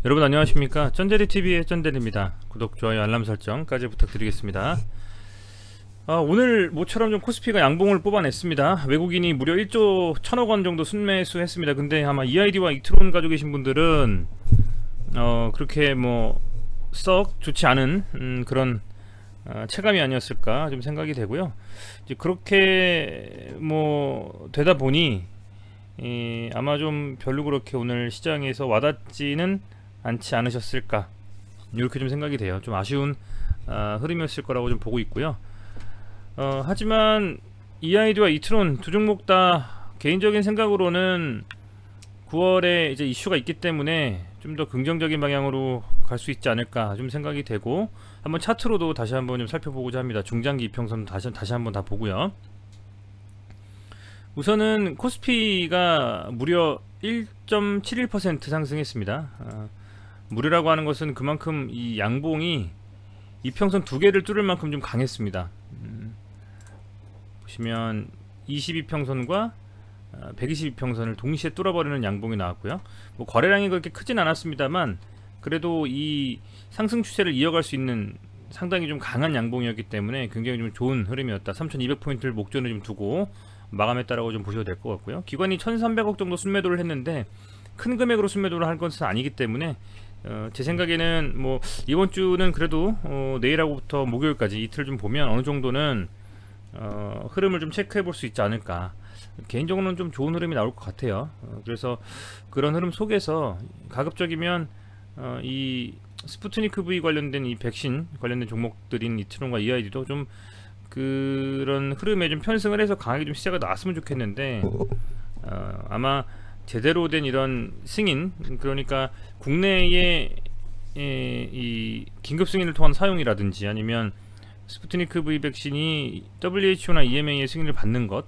여러분 안녕하십니까. 쩐데리TV의 쩐데리입니다. 구독, 좋아요, 알람 설정까지 부탁드리겠습니다. 오늘 모처럼 좀 코스피가 양봉을 뽑아냈습니다. 외국인이 무려 1조 1000억원 정도 순매수 했습니다. 근데 아마 EID와 이트론 가지고 계신 분들은 그렇게 뭐 썩 좋지 않은 그런 체감이 아니었을까 좀 생각이 되고요. 이제 그렇게 뭐 되다 보니 아마 좀 별로 그렇게 오늘 시장에서 와닿지는 않지 않으셨을까, 이렇게 좀 생각이 돼요. 좀 아쉬운 흐름이었을 거라고 좀 보고 있고요. 하지만 EID와 이트론 두 종목 다 개인적인 생각으로는 9월에 이제 이슈가 있기 때문에 좀 더 긍정적인 방향으로 갈 수 있지 않을까 좀 생각이 되고, 한번 차트로도 다시 한번 좀 살펴보고자 합니다. 중장기 이평선 다시 한번 다 보고요. 우선은 코스피가 무려 1.71% 상승했습니다. 무료라고 하는 것은 그만큼 이 양봉이 이평선 두 개를 뚫을 만큼 좀 강했습니다. 보시면 22평선과 122평선을 동시에 뚫어버리는 양봉이 나왔고요. 뭐 거래량이 그렇게 크진 않았습니다만 그래도 이 상승 추세를 이어갈 수 있는 상당히 좀 강한 양봉이었기 때문에 굉장히 좀 좋은 흐름이었다. 3200포인트를 목전에 좀 두고 마감했다라고 좀 보셔도 될 것 같고요. 기관이 1300억 정도 순매도를 했는데 큰 금액으로 순매도를 할 것은 아니기 때문에 제 생각에는 뭐 이번 주는 그래도 내일하고부터 목요일까지 이틀 좀 보면 어느 정도는 흐름을 좀 체크해 볼 수 있지 않을까, 개인적으로는 좀 좋은 흐름이 나올 것 같아요. 그래서 그런 흐름 속에서 가급적이면 이 스푸트니크 V 관련된 이 백신 관련된 종목들인 이트론과 EID도 좀 그런 흐름에 좀 편승을 해서 강하게 좀 시세가 나왔으면 좋겠는데, 아마 제대로 된 이런 승인, 그러니까 국내에 이 긴급 승인을 통한 사용이라든지 아니면 스푸트니크 V 백신이 WHO나 EMA의 승인을 받는 것,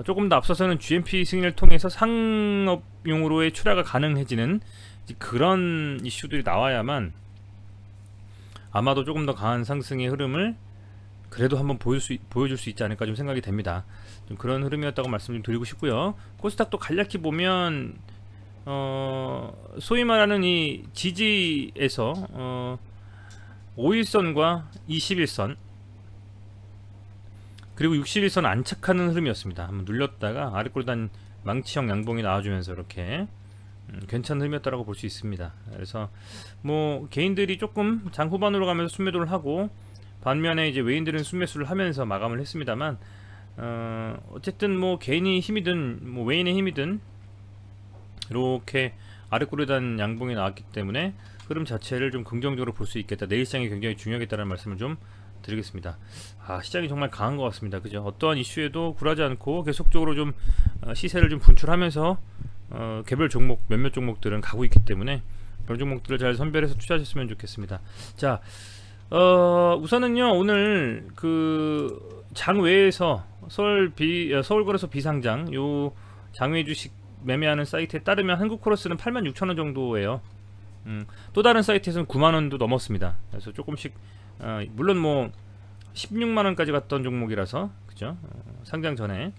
조금 더 앞서서는 GMP 승인을 통해서 상업용으로의 출하가 가능해지는 그런 이슈들이 나와야만 아마도 조금 더 강한 상승의 흐름을 그래도 한번 보여줄 수 있지 않을까 좀 생각이 됩니다. 좀 그런 흐름이었다고 말씀 좀 드리고 싶고요. 코스닥도 간략히 보면 소위 말하는 이 지지에서 5일선과 21선 그리고 61선 안착하는 흐름이었습니다. 한번 눌렸다가 아래꼴단 망치형 양봉이 나와주면서 이렇게 괜찮은 흐름이었다고 볼 수 있습니다. 그래서 뭐 개인들이 조금 장 후반으로 가면서 순매도를 하고, 반면에 이제 외인들은 순매수를 하면서 마감을 했습니다만, 어쨌든 뭐 개인이 힘이든 뭐 외인의 힘이든 이렇게 아래꼬리단 양봉이 나왔기 때문에 흐름 자체를 좀 긍정적으로 볼 수 있겠다. 내일 시장이 굉장히 중요하겠다는 말씀을 좀 드리겠습니다. 시장이 정말 강한 것 같습니다. 그죠? 어떠한 이슈에도 굴하지 않고 계속적으로 좀 시세를 좀 분출하면서 개별 종목, 몇몇 종목들은 가고 있기 때문에 그런 종목들을 잘 선별해서 투자하셨으면 좋겠습니다. 자, 우선은요, 오늘 그 장외에서 서울거래소 비상장 요 장외 주식 매매하는 사이트에 따르면 한국크로스는 86,000원 정도예요. 또 다른 사이트에서는 9만원도 넘었습니다. 그래서 조금씩 물론 뭐 16만원까지 갔던 종목이라서, 그죠? 상장 전에,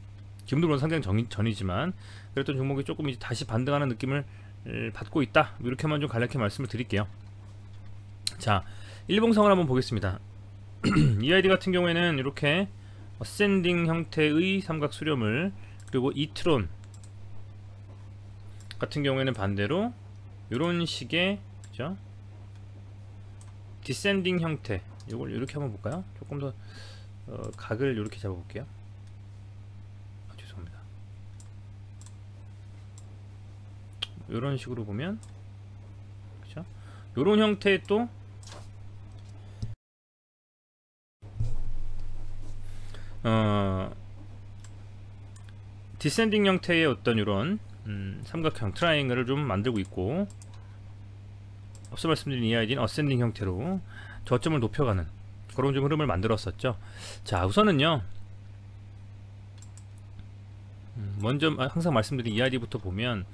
기본적으로 상장 전이지만 그랬던 종목이 조금 이제 다시 반등하는 느낌을 받고 있다, 이렇게만 좀 간략히 말씀을 드릴게요. 자, 일봉상을 한번 보겠습니다. EID 같은 경우에는 이렇게 어센딩 형태의 삼각 수렴을, 그리고 이트론 같은 경우에는 반대로 이런 식의, 그죠? 디센딩 형태, 이걸 이렇게 한번 볼까요? 조금 더 각을 이렇게 잡아볼게요. 죄송합니다. 이런 식으로 보면, 그죠? 이런 형태의 또 디센딩 형태의 어떤 이런 삼각형 트라이앵글을 좀 만들고 있고, 앞서 말씀드린 EID는 어센딩 형태로 저점을 높여가는 그런 좀 흐름을 만들었었죠. 자, 우선은요, 먼저 항상 말씀드린 EID부터 보면,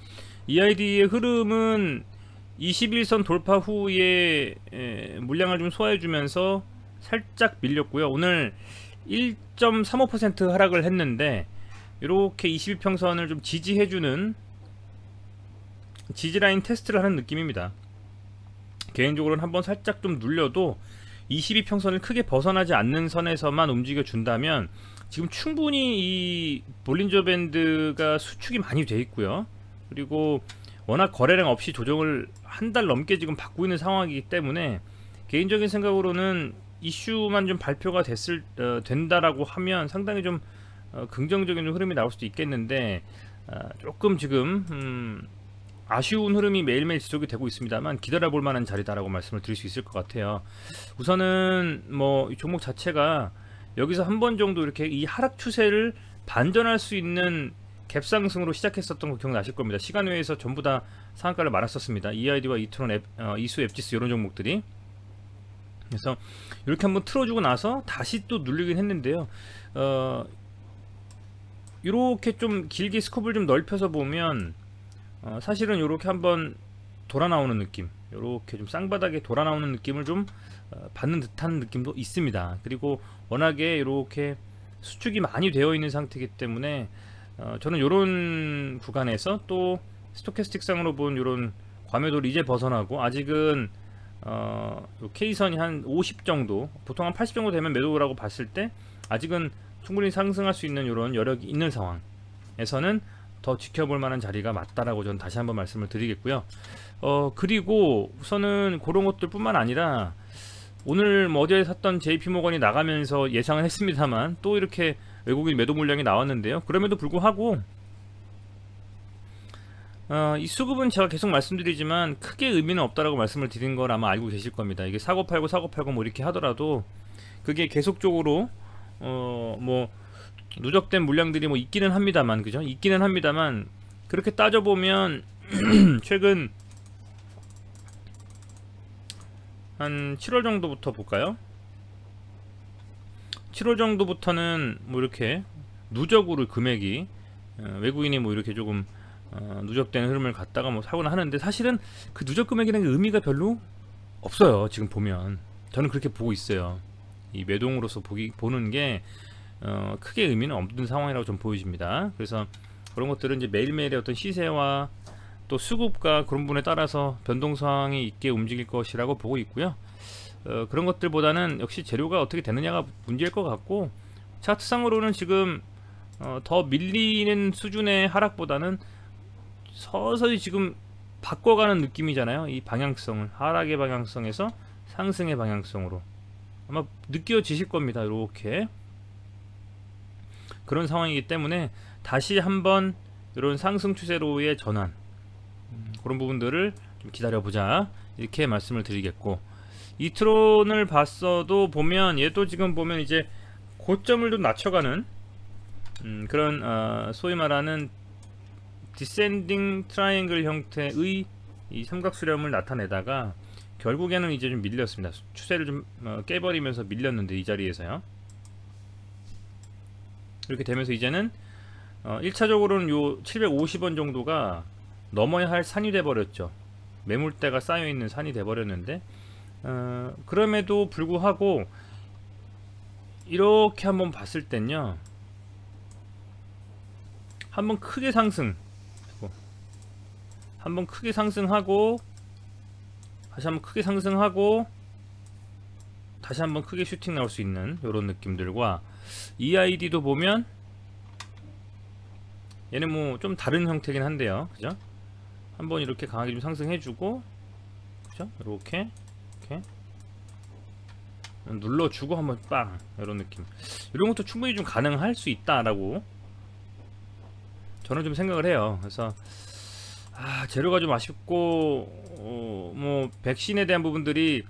EID의 흐름은 21선 돌파 후에 물량을 좀 소화해주면서 살짝 밀렸고요. 오늘 1.35% 하락을 했는데 이렇게 22평선을 좀 지지해주는 지지라인 테스트를 하는 느낌입니다. 개인적으로는 한번 살짝 좀 눌려도 22평선을 크게 벗어나지 않는 선에서만 움직여 준다면 지금 충분히 이 볼린저 밴드가 수축이 많이 돼 있고요. 그리고 워낙 거래량 없이 조정을 한 달 넘게 지금 받고 있는 상황이기 때문에 개인적인 생각으로는 이슈만 좀 발표가 된다라고 하면 상당히 좀 긍정적인 흐름이 나올 수도 있겠는데, 조금 지금 아쉬운 흐름이 매일매일 지속이 되고 있습니다만 기다려볼 만한 자리다라고 말씀을 드릴 수 있을 것 같아요. 우선은 뭐 이 종목 자체가 여기서 한 번 정도 이렇게 이 하락 추세를 반전할 수 있는 갭상승으로 시작했었던 거 기억나실 겁니다. 시간 외에서 전부 다 상한가를 말았었습니다. EID와 이트론, 이수, 앱지수 이런 종목들이. 그래서 이렇게 한번 틀어주고 나서 다시 또 눌리긴 했는데요. 이렇게 좀 길게 스코프를 좀 넓혀서 보면 사실은 이렇게 한번 돌아 나오는 느낌, 이렇게 좀 쌍바닥에 돌아 나오는 느낌을 좀 받는 듯한 느낌도 있습니다. 그리고 워낙에 이렇게 수축이 많이 되어 있는 상태이기 때문에 저는 이런 구간에서 또 스토캐스틱 상으로 본 이런 과매도를 이제 벗어나고, 아직은 K선이 한 50 정도, 보통 한 80 정도 되면 매도라고 봤을 때 아직은 충분히 상승할 수 있는 이런 여력이 있는 상황에서는 더 지켜볼 만한 자리가 맞다라고 저는 다시 한번 말씀을 드리겠고요. 그리고 우선은 그런 것들 뿐만 아니라 오늘 뭐 어제 샀던 JP모건이 나가면서 예상을 했습니다만 또 이렇게 외국인 매도 물량이 나왔는데요. 그럼에도 불구하고 이 수급은 제가 계속 말씀드리지만 크게 의미는 없다라고 말씀을 드린 걸 아마 알고 계실 겁니다. 이게 사고 팔고 뭐 이렇게 하더라도 그게 계속적으로 뭐 누적된 물량들이 뭐 있기는 합니다만, 그죠? 있기는 합니다만, 그렇게 따져보면 최근 한 7월 정도부터 볼까요? 7월 정도부터는 뭐 이렇게 누적으로 금액이 외국인이 뭐 이렇게 조금 누적된 흐름을 갖다가 뭐 사거나 하는데, 사실은 그 누적 금액이라는 게 의미가 별로 없어요. 지금 보면 저는 그렇게 보고 있어요. 이 매동으로서 보는 게 크게 의미는 없는 상황이라고 좀 보여집니다. 그래서 그런 것들은 이제 매일매일의 어떤 시세와 또 수급과 그런 부분에 따라서 변동성이 있게 움직일 것이라고 보고 있고요. 그런 것들보다는 역시 재료가 어떻게 되느냐가 문제일 것 같고, 차트상으로는 지금 더 밀리는 수준의 하락보다는 서서히 지금 바꿔가는 느낌이잖아요. 이 방향성을 하락의 방향성에서 상승의 방향성으로 아마 느껴지실 겁니다. 이렇게 그런 상황이기 때문에 다시 한번 이런 상승 추세로의 전환, 그런 부분들을 좀 기다려보자, 이렇게 말씀을 드리겠고, 이트론을 봤어도 보면 얘도 지금 보면 이제 고점을 좀 낮춰가는 그런 소위 말하는 디센딩 트라이앵글 형태의 이 삼각수렴을 나타내다가 결국에는 이제 좀 밀렸습니다. 추세를 좀 깨버리면서 밀렸는데 이 자리에서요. 이렇게 되면서 이제는 1차적으로는 요 750원 정도가 넘어야 할 산이 돼 버렸죠. 매물대가 쌓여 있는 산이 돼 버렸는데, 그럼에도 불구하고 이렇게 한번 봤을 땐요, 한번 크게 한번 크게 상승하고 다시 한번 크게 상승하고 다시 한번 크게 슈팅 나올 수 있는 이런 느낌들과, EID도 보면 얘는 뭐 좀 다른 형태긴 한데요, 그죠? 한번 이렇게 강하게 좀 상승해주고, 그죠? 이렇게 눌러주고 한번 빵, 이런 느낌. 이런 것도 충분히 좀 가능할 수 있다라고 저는 좀 생각을 해요. 그래서 재료가 좀 아쉽고, 뭐 백신에 대한 부분들이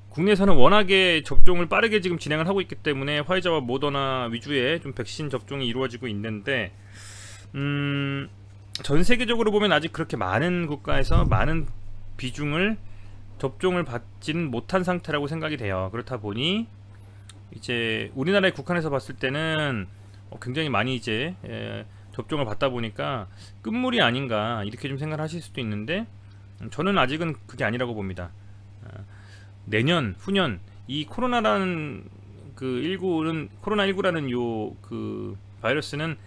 국내에서는 워낙에 접종을 빠르게 지금 진행을 하고 있기 때문에 화이자와 모더나 위주의 좀 백신 접종이 이루어지고 있는데, 전 세계적으로 보면 아직 그렇게 많은 국가에서 많은 비중을 접종을 받지는 못한 상태라고 생각이 돼요. 그렇다 보니 이제 우리나라에 국한해서 봤을 때는 굉장히 많이 이제 접종을 받다 보니까 끝물이 아닌가, 이렇게 좀 생각을 하실 수도 있는데, 저는 아직은 그게 아니라고 봅니다. 내년, 후년 이 코로나라는 코로나19라는 요 바이러스는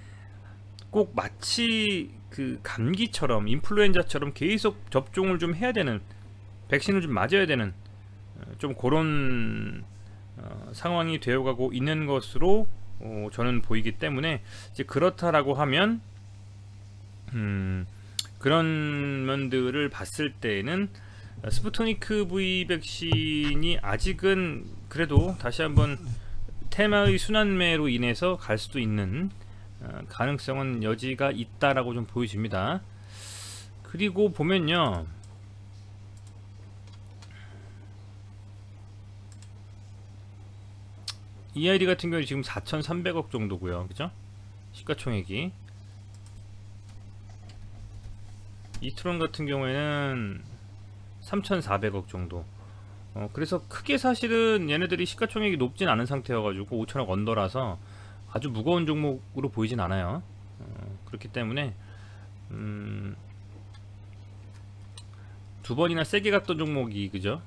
꼭 마치 그 감기처럼, 인플루엔자처럼 계속 접종을 좀 해야 되는 백신을 좀 맞아야 되는 좀 그런 상황이 되어가고 있는 것으로 저는 보이기 때문에 이제 그렇다라고 하면 그런 면들을 봤을 때는 스푸트니크 V 백신이 아직은 그래도 다시 한번 테마의 순환매로 인해서 갈 수도 있는 가능성은 여지가 있다라고 좀 보여집니다. 그리고 보면요, EID 같은 경우에 지금 4,300억 정도고요, 그죠? 시가총액이. 이트론 같은 경우에는 3,400억 정도. 그래서 크게 사실은 얘네들이 시가총액이 높진 않은 상태여가지고 5천억 언더라서 아주 무거운 종목으로 보이진 않아요. 그렇기 때문에 두 번이나 세게 갔던 종목이, 그죠?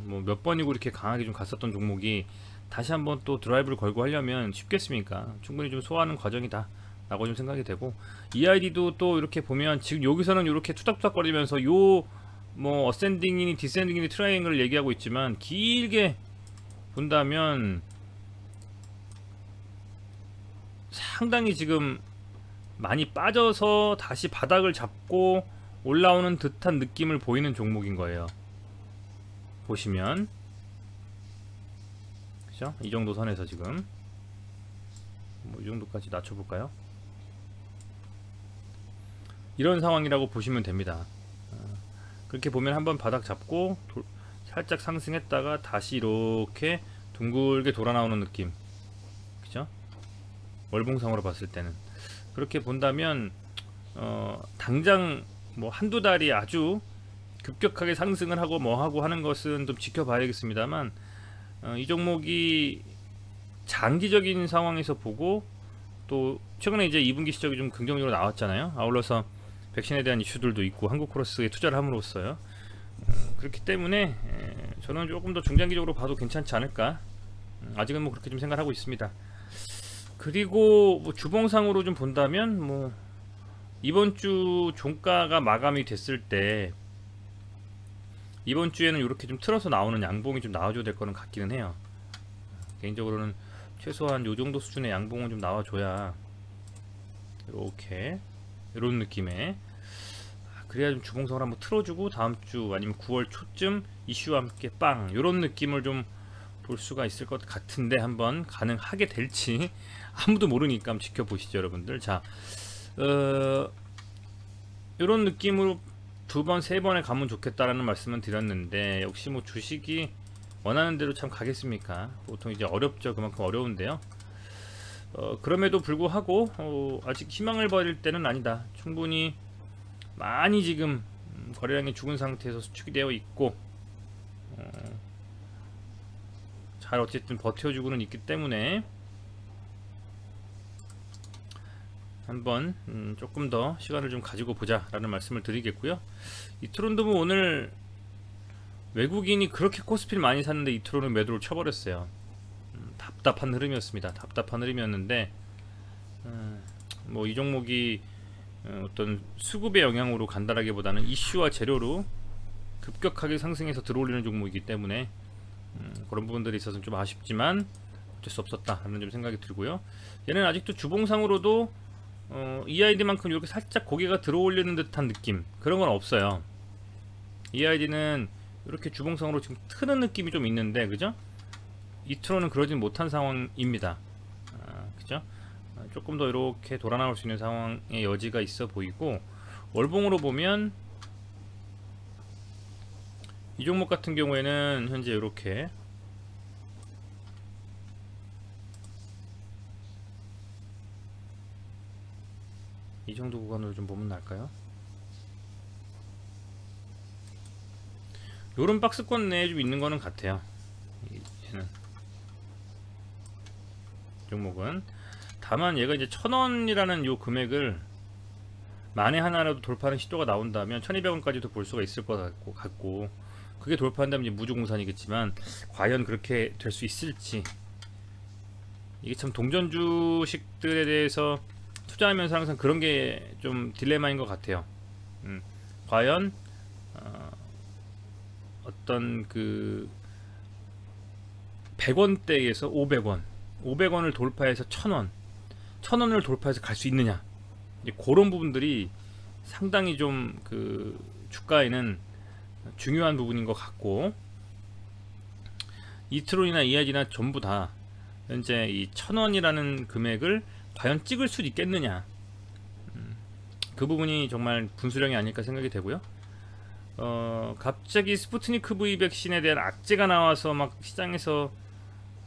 뭐 몇 번이고 이렇게 강하게 좀 갔었던 종목이 다시 한번 또 드라이브를 걸고 하려면 쉽겠습니까? 충분히 좀 소화하는 과정이다 라고 좀 생각이 되고, EID도 또 이렇게 보면 지금 여기서는 이렇게 투닥투닥거리면서 요 뭐 어센딩이니 디센딩이니 트라이앵글을 얘기하고 있지만, 길게 본다면 상당히 지금 많이 빠져서 다시 바닥을 잡고 올라오는 듯한 느낌을 보이는 종목인 거예요. 보시면 그죠? 이 정도 선에서 지금 뭐 이 정도까지 낮춰볼까요? 이런 상황이라고 보시면 됩니다. 그렇게 보면 한번 바닥 잡고 살짝 상승했다가 다시 이렇게 둥글게 돌아 나오는 느낌, 그죠? 월봉상으로 봤을 때는 그렇게 본다면 당장 뭐 한두 달이 아주 급격하게 상승을 하고 뭐 하고 하는 것은 좀 지켜봐야겠습니다만, 이 종목이 장기적인 상황에서 보고, 또 최근에 이제 2분기 실적이 좀 긍정적으로 나왔잖아요. 아울러서 백신에 대한 이슈들도 있고 한국 크로스에 투자를 함으로써요. 그렇기 때문에 저는 조금 더 중장기적으로 봐도 괜찮지 않을까, 아직은 뭐 그렇게 좀 생각하고 있습니다. 그리고 뭐 주봉상으로 좀 본다면, 뭐 이번 주 종가가 마감이 됐을 때 이번 주에는 이렇게 좀 틀어서 나오는 양봉이 좀 나와줘야 될 거는 같기는 해요. 개인적으로는 최소한 요 정도 수준의 양봉은 좀 나와줘야, 이렇게 이런 느낌의, 그래야 좀 주봉성을 한번 틀어주고 다음 주 아니면 9월 초쯤 이슈와 함께 빵, 이런 느낌을 좀 볼 수가 있을 것 같은데, 한번 가능하게 될지 아무도 모르니까 한번 지켜보시죠, 여러분들. 자, 이런 느낌으로 두 번, 세 번에 가면 좋겠다라는 말씀은 드렸는데, 역시 뭐 주식이 원하는 대로 참 가겠습니까? 보통 이제 어렵죠. 그만큼 어려운데요. 그럼에도 불구하고 아직 희망을 버릴 때는 아니다. 충분히 많이 지금 거래량이 죽은 상태에서 수축이 되어 있고, 잘 어쨌든 버텨주고는 있기 때문에 한번 조금 더 시간을 좀 가지고 보자 라는 말씀을 드리겠고요. 이트론도 뭐 오늘 외국인이 그렇게 코스피를 많이 샀는데 이트론은 매도를 쳐버렸어요. 답답한 흐름이었습니다. 답답한 흐름이었는데, 뭐 이 종목이 어떤 수급의 영향으로 간다라기보다는 이슈와 재료로 급격하게 상승해서 들어올리는 종목이기 때문에 그런 부분들이 있어서 좀 아쉽지만 어쩔 수 없었다 라는 좀 생각이 들고요. 얘는 아직도 주봉상으로도 EID만큼 이렇게 살짝 고개가 들어올리는 듯한 느낌, 그런 건 없어요. EID는 이렇게 주봉상으로 지금 트는 느낌이 좀 있는데, 그죠? 이트론은 그러진 못한 상황입니다. 그죠? 조금 더 이렇게 돌아 나올 수 있는 상황의 여지가 있어 보이고, 월봉으로 보면 이 종목 같은 경우에는 현재 이렇게 이 정도 구간으로 좀 보면 나을까요? 요런 박스권 내에 좀 있는 거는 같아요. 얘는 종목은. 다만 얘가 이제 1,000원이라는 요 금액을 만에 하나라도 돌파하는 시도가 나온다면 1,200원까지도 볼 수가 있을 것 같고, 그게 돌파한다면 이제 무주공산이겠지만 과연 그렇게 될 수 있을지, 이게 참 동전 주식들에 대해서 투자하면서 항상 그런 게 좀 딜레마인 것 같아요. 과연 어떤 그 100원대에서 500원, 500원을 돌파해서 1000원, 1000원을 돌파해서 갈 수 있느냐, 이제 그런 부분들이 상당히 좀 그 주가에는 중요한 부분인 것 같고, 이트론이나 이하지나 전부 다 현재 이 1000원이라는 금액을 과연 찍을 수 있겠느냐, 그 부분이 정말 분수령이 아닐까 생각이 되고요. 갑자기 스푸트니크 V 백신에 대한 악재가 나와서 막 시장에서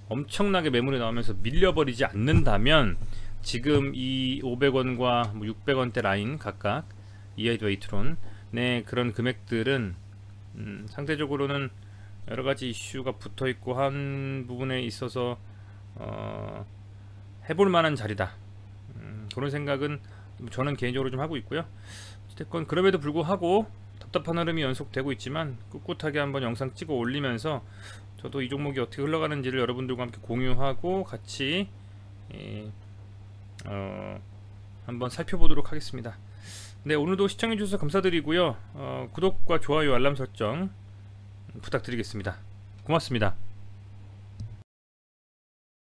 엄청나게 매물이 나오면서 밀려버리지 않는다면 지금 이 500원과 뭐 600원대 라인 각각 이하이드와 이트론의 그런 금액들은 상대적으로는 여러가지 이슈가 붙어있고 한 부분에 있어서 해볼 만한 자리다, 그런 생각은 저는 개인적으로 좀 하고 있고요. 어쨌건 그럼에도 불구하고 답답한 흐름이 연속되고 있지만 꿋꿋하게 한번 영상 찍어 올리면서 저도 이 종목이 어떻게 흘러가는지를 여러분들과 함께 공유하고 같이 한번 살펴보도록 하겠습니다. 네, 오늘도 시청해 주셔서 감사드리고요. 구독과 좋아요 알람 설정 부탁드리겠습니다. 고맙습니다.